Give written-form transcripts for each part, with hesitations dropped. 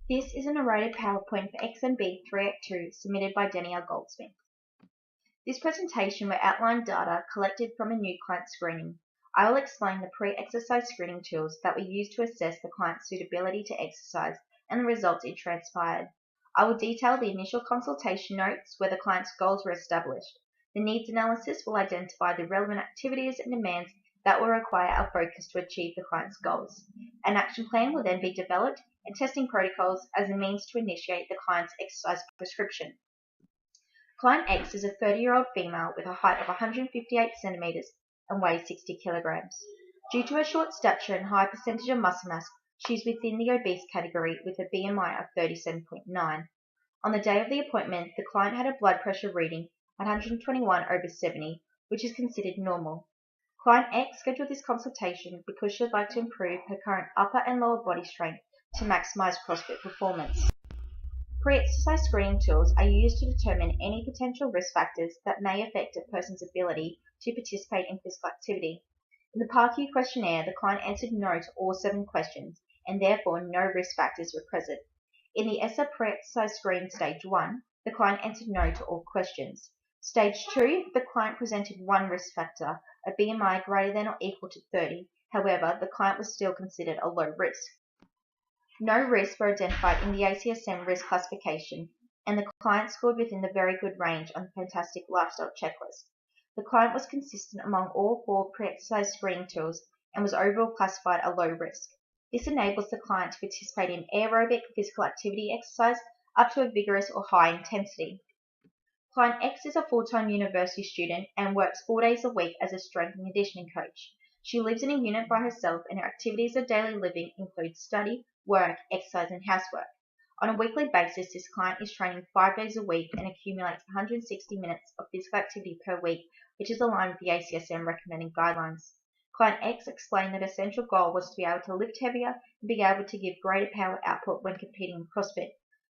This is a narrated PowerPoint for XNB382 submitted by Goldsmith. This presentation will outline data collected from a new client screening. I will explain the pre-exercise screening tools that we use to assess the client's suitability to exercise and the results it transpired. I will detail the initial consultation notes where the client's goals were established. The needs analysis will identify the relevant activities and demands that will require our focus to achieve the client's goals. An action plan will then be developed and testing protocols as a means to initiate the client's exercise prescription. Client X is a 30-year-old female with a height of 158 centimeters and weighs 60 kilograms. Due to her short stature and high percentage of muscle mass, she is within the obese category with a BMI of 37.9. On the day of the appointment, the client had a blood pressure reading at 121/70, which is considered normal. Client X scheduled this consultation because she would like to improve her current upper and lower body strength to maximize CrossFit performance. Pre-exercise screening tools are used to determine any potential risk factors that may affect a person's ability to participate in physical activity. In the PARQ questionnaire, the client answered no to all 7 questions, and therefore no risk factors were present. In the ESSA pre-exercise screening stage 1, the client answered no to all questions. Stage 2, the client presented one risk factor, a BMI greater than or equal to 30. However, the client was still considered a low risk. No risks were identified in the ACSM risk classification, and the client scored within the very good range on the Fantastic Lifestyle checklist. The client was consistent among all 4 pre-exercise screening tools and was overall classified a low risk. This enables the client to participate in aerobic physical activity exercise up to a vigorous or high intensity. Client X is a full-time university student and works 4 days a week as a strength and conditioning coach. She lives in a unit by herself, and her activities of daily living include study, work, exercise, and housework. On a weekly basis, this client is training 5 days a week and accumulates 160 minutes of physical activity per week, which is aligned with the ACSM recommending guidelines. Client X explained that her central goal was to be able to lift heavier and be able to give greater power output when competing in CrossFit.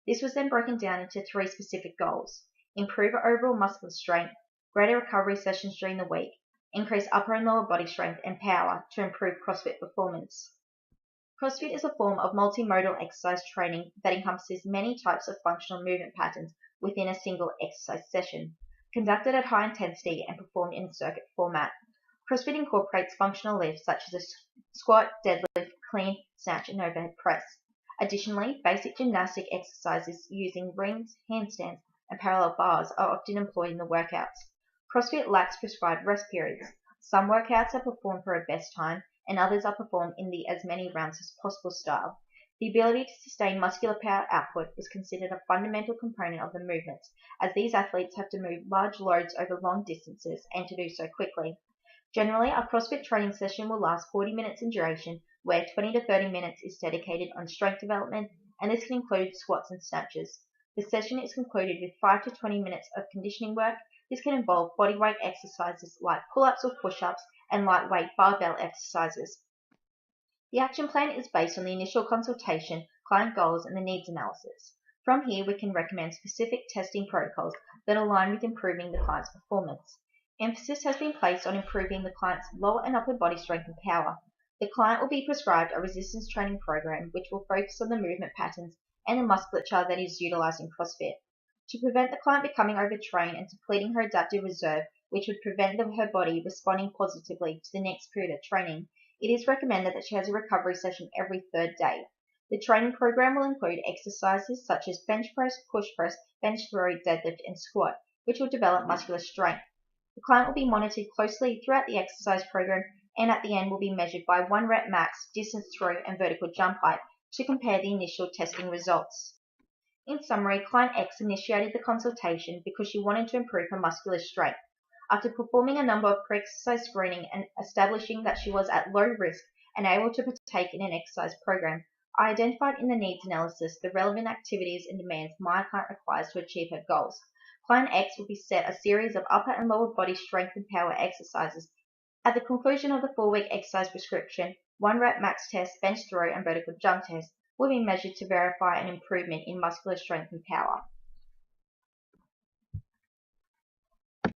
This was then broken down into 3 specific goals: improve her overall muscular strength, greater recovery sessions during the week, increase upper and lower body strength and power to improve CrossFit performance. CrossFit is a form of multimodal exercise training that encompasses many types of functional movement patterns within a single exercise session, conducted at high intensity and performed in a circuit format. CrossFit incorporates functional lifts such as a squat, deadlift, clean, snatch, and overhead press. Additionally, basic gymnastic exercises using rings, handstands, and parallel bars are often employed in the workouts. CrossFit lacks prescribed rest periods. Some workouts are performed for a best time, and others are performed in the as many rounds as possible style. The ability to sustain muscular power output is considered a fundamental component of the movements, as these athletes have to move large loads over long distances and to do so quickly. Generally, a CrossFit training session will last 40 minutes in duration, where 20 to 30 minutes is dedicated on strength development, and this can include squats and snatches. The session is concluded with 5 to 20 minutes of conditioning work. This can involve bodyweight exercises like pull-ups or push-ups and lightweight barbell exercises. The action plan is based on the initial consultation, client goals, and the needs analysis. From here, we can recommend specific testing protocols that align with improving the client's performance. Emphasis has been placed on improving the client's lower and upper body strength and power. The client will be prescribed a resistance training program which will focus on the movement patterns and the musculature that is utilized in CrossFit. To prevent the client becoming overtrained and depleting her adaptive reserve, which would prevent her body responding positively to the next period of training, it is recommended that she has a recovery session every 3rd day. The training program will include exercises such as bench press, push press, bench throw, deadlift, and squat, which will develop muscular strength. The client will be monitored closely throughout the exercise program, and at the end will be measured by 1 rep max, distance throw, and vertical jump height to compare the initial testing results. In summary, Client X initiated the consultation because she wanted to improve her muscular strength. After performing a number of pre-exercise screening and establishing that she was at low risk and able to partake in an exercise program, I identified in the needs analysis the relevant activities and demands my client requires to achieve her goals. Client X will be set a series of upper and lower body strength and power exercises. At the conclusion of the 4-week exercise prescription, 1 rep max test, bench throw, and vertical jump test will be measured to verify an improvement in muscular strength and power.